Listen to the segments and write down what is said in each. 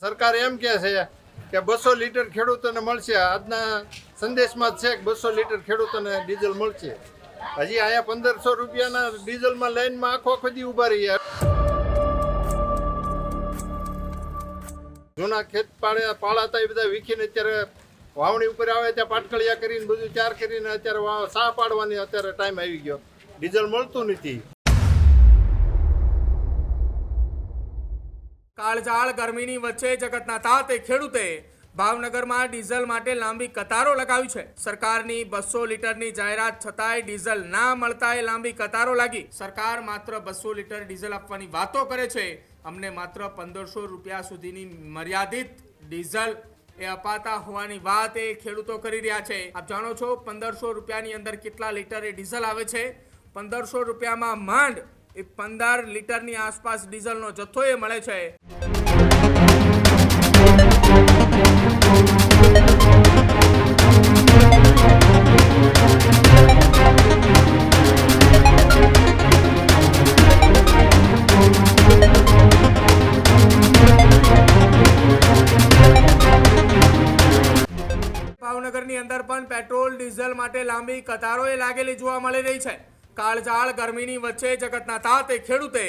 સરકાર એમ કહે છે કે 200 લીટર ખેડૂતોને મળશે. આજના સંદેશમાં જ છે કે 200 લીટર ખેડૂતોને ડીઝલ મળશે. હજી અહીંયા 1500 રૂપિયાના ડીઝલમાં લાઈનમાં આખો દી ઊભા રહીએ. જૂના ખેત પાળાતા એ બધા વીખીને અત્યારે વાવણી ઉપર આવે ત્યાં પાટકળિયા કરીને બધું ચાર કરીને અત્યારે સાહ પાડવાની અત્યારે ટાઈમ આવી ગયો. ડીઝલ મળતું નથી. કાળઝાળ ગરમીની વચ્ચે જગતના તાતે ખેડૂતે ભાવનગરમાં ડીઝલ માટે લાંબી કતારો લગાવી છે. સરકારની 200 લીટરની જાહેરાત છતાંય ડીઝલ ના મળતાય લાંબી કતારો લાગી. સરકાર માત્ર 200 લીટર ડીઝલ આપવાની વાતો કરે છે. અમને માત્ર 1500 રૂપિયા સુધીની મર્યાદિત ડીઝલ એ અપાતા હોવાની વાત એ ખેડૂતો કરી રહ્યા છે. આપ જાણો છો 1500 રૂપિયાની અંદર કેટલા લીટર એ ડીઝલ આવે છે. 1500 રૂપિયામાં માંડ 15 લીટરની આસપાસ ડીઝલનો જથ્થો એ મળે છે. ભાવનગરની અંદર પણ પેટ્રોલ ડીઝલ માટે લાંબી કતારો એ લાગેલી જોવા મળી રહી છે. કાળઝાળ ગરમીની વચ્ચે જગતના તાતે ખેડૂતે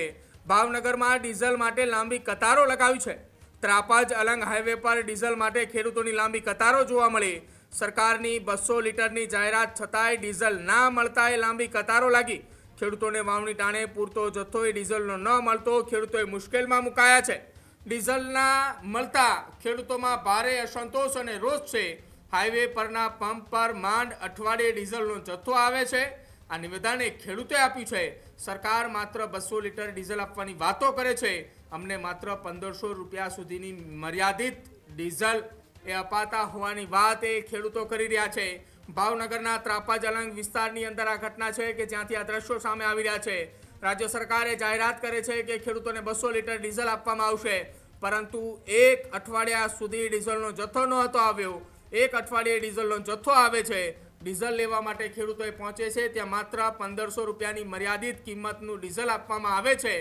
ભાવનગરમાં ડીઝલ માટે લાંબી કતારો લગાવી છે. ત્રાપજ અલંગ હાઈવે પર ડીઝલ માટે ખેડૂતોની લાંબી કતારો જોવા મળી. સરકારની 200 લીટરની જાહેરાત છતાંય ડીઝલ ના મળતાય લાંબી કતારો લાગી. ખેડૂતોને વાવણી ટાણે પૂરતો જથ્થો એ ડીઝલનો ન મળતો ખેડૂતોએ મુશ્કેલમાં મુકાયા છે. ડીઝલના મળતા ખેડૂતોમાં ભારે અસંતોષ અને રોષ છે. હાઈવે પરના પંપ પર માંડ અઠવાડિયે ડીઝલનો જથ્થો આવે છે. આ નિવેદન ખેડૂતોએ આપ્યું છે. સરકાર માત્ર 200 લીટર ડીઝલ આપવાની વાતો કરે છે. અમને માત્ર 1500 રૂપિયા સુધીની મર્યાદિત ડીઝલ એ અપાતા હોવાની વાત એ ખેડૂતો કરી રહ્યા છે. ભાવનગરના ત્રાપજ અલંગ વિસ્તારની અંદર આ ઘટના છે કે જ્યાંથી આ દ્રશ્યો સામે આવી રહ્યા છે. રાજ્ય સરકારે જાહેરાત કરે છે કે ખેડૂતોને 200 લીટર ડીઝલ આપવામાં આવશે, પરંતુ એક અઠવાડિયા સુધી ડીઝલનો જથ્થો નહોતો આવ્યો. એક અઠવાડિયે ડીઝલનો જથ્થો આવે છે. ડીઝલ લેવા માટે ખેડૂતોએ પહોંચે છે ત્યાં માત્ર 1500 રૂપિયાની મર્યાદિત કિંમતનું ડીઝલ આપવામાં આવે છે.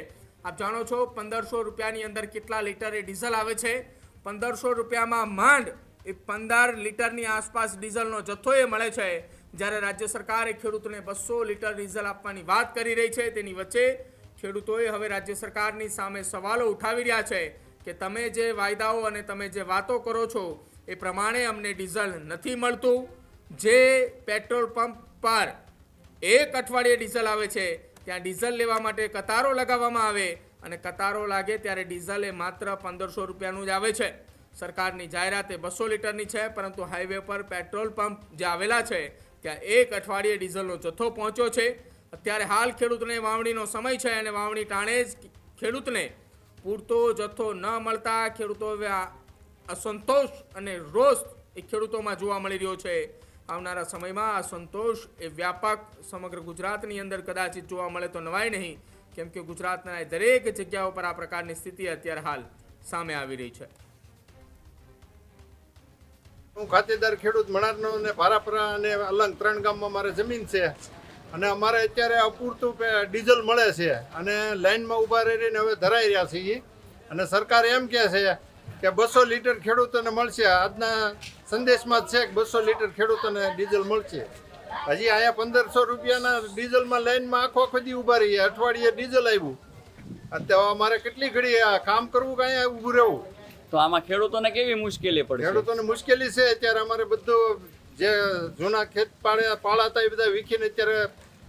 આપ જાણો છો 1500 રૂપિયાની અંદર કેટલા લીટર એ ડીઝલ આવે છે. 1500 રૂપિયામાં માંડ 15 લીટરની આસપાસ ડીઝલનો જથ્થો એ મળે છે. જ્યારે રાજ્ય સરકારે ખેડૂતોને 200 લીટર ડીઝલ આપવાની વાત કરી રહી છે, તેની વચ્ચે ખેડૂતોએ હવે રાજ્ય સરકારની સામે સવાલો ઉઠાવી રહ્યા છે કે તમે જે વાયદાઓ અને તમે જે વાતો કરો છો એ પ્રમાણે અમને ડીઝલ નથી મળતું. જે પેટ્રોલ પંપ પર એક અઠવાડિયે ડીઝલ આવે છે ત્યાં ડીઝલ લેવા માટે કતારો લગાવવામાં આવે અને કતારો લાગે ત્યારે ડીઝલ એ માત્ર 1500 રૂપિયાનું જ આવે છે. સરકારની જાહેરાત એ 200 લીટરની છે, પરંતુ હાઈવે પર પેટ્રોલ પંપ જે આવેલા છે ત્યાં એક અઠવાડિયે ડીઝલનો જથ્થો પહોંચ્યો છે. અત્યારે હાલ ખેડૂતને વાવણીનો સમય છે અને વાવણી ટાણે જ ખેડૂતને પૂરતો જથ્થો ન મળતા ખેડૂતો અસંતોષ અને રોષ એ ખેડૂતોમાં જોવા મળી રહ્યો છે. આવનારા સમયમાં આ સંતોષ એ વ્યાપક સમગ્ર ગુજરાતની અંદર કદાચિત જોવા મળે તો નવાય નહીં, કેમ કે ગુજરાતના દરેક જગ્યાઓ પર આ પ્રકારની સ્થિતિ અત્યારે હાલ સામે આવી રહી છે. હું ખાતેદાર ખેડૂત મણારનો અને ભારાપરા અને અલંગ 3 ગામમાં મારે જમીન છે અને અમારે અત્યારે અપૂરતું ડીઝલ મળે છે અને લાઈનમાં ઊભા રહીને હવે ધરાઈ રહ્યા છીએ. અને સરકાર એમ કહે છે કે 200 લીટર ખેડૂતોને મળશે. આજના સંદેશમાં જ છે કે 200 લીટર ખેડૂતોને ડીઝલ મળશે. હજી અહીંયા 1500 રૂપિયાના ડીઝલમાં લાઈનમાં આખો દી ઊભા રહીએ. અઠવાડિયે ડીઝલ આવ્યું. અત્યારે અમારે કેટલી ઘડી કામ કરવું કે અહીંયા ઊભું રહેવું. તો આમાં ખેડૂતોને કેવી મુશ્કેલી પડે? ખેડૂતોને મુશ્કેલી છે. અત્યારે અમારે બધું જે જૂના ખેત પાળાતા એ બધા વીખીને અત્યારે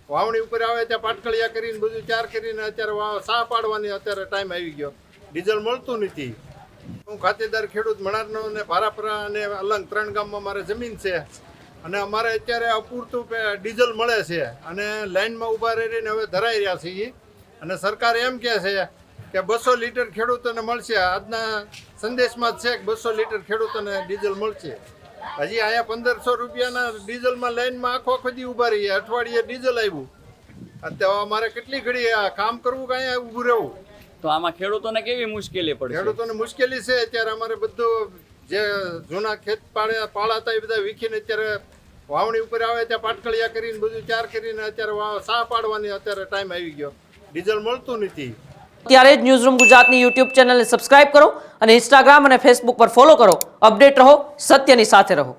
વાવણી ઉપર આવે ત્યાં પાટકળિયા કરીને બધું ચાર કરીને અત્યારે સાહ પાડવાની અત્યારે ટાઈમ આવી ગયો. ડીઝલ મળતું નથી. હું ખાતેદાર ખેડૂત મણારનો અને ભારાપરા અને અલંગ 3 ગામમાં મારે જમીન છે અને અમારે અત્યારે અપૂરતું ડીઝલ મળે છે અને લાઈનમાં ઊભા રહીને હવે ધરાઈ રહ્યા છીએ. અને સરકાર એમ કહે છે કે 200 લીટર ખેડૂતોને મળશે. આજના સંદેશમાં જ છે કે 200 લીટર ખેડૂતોને ડીઝલ મળશે. હજી અહીંયા 1500 રૂપિયાના ડીઝલમાં લાઈનમાં આખો દી ઊભા રહીએ. અઠવાડિયે ડીઝલ આવ્યું. અત્યારે અમારે કેટલી ઘડી કામ કરવું કે અહીંયા ઊભું રહેવું. તો આમાં ખેડૂતોને કેવી મુશ્કેલી પડે? ખેડૂતોને મુશ્કેલી છે. અત્યારે અમારે બધું જે જૂના ખેત પાળાતા એ બધા વીખીને અત્યારે વાવણી ઉપર આવે ત્યાં પાટકળિયા કરીને બધું ચાર કરીને અત્યારે સાહ પાડવાની અત્યારે ટાઈમ આવી ગયો. ડીઝલ મળતું નથી. ત્યારે જ ન્યૂઝરૂમ ગુજરાતની યુટ્યુબ ચેનલને સબસ્ક્રાઇબ કરો અને ઇન્સ્ટાગ્રામ અને ફેસબુક પર ફોલો કરો. અપડેટ રહો, સત્યની સાથે રહો.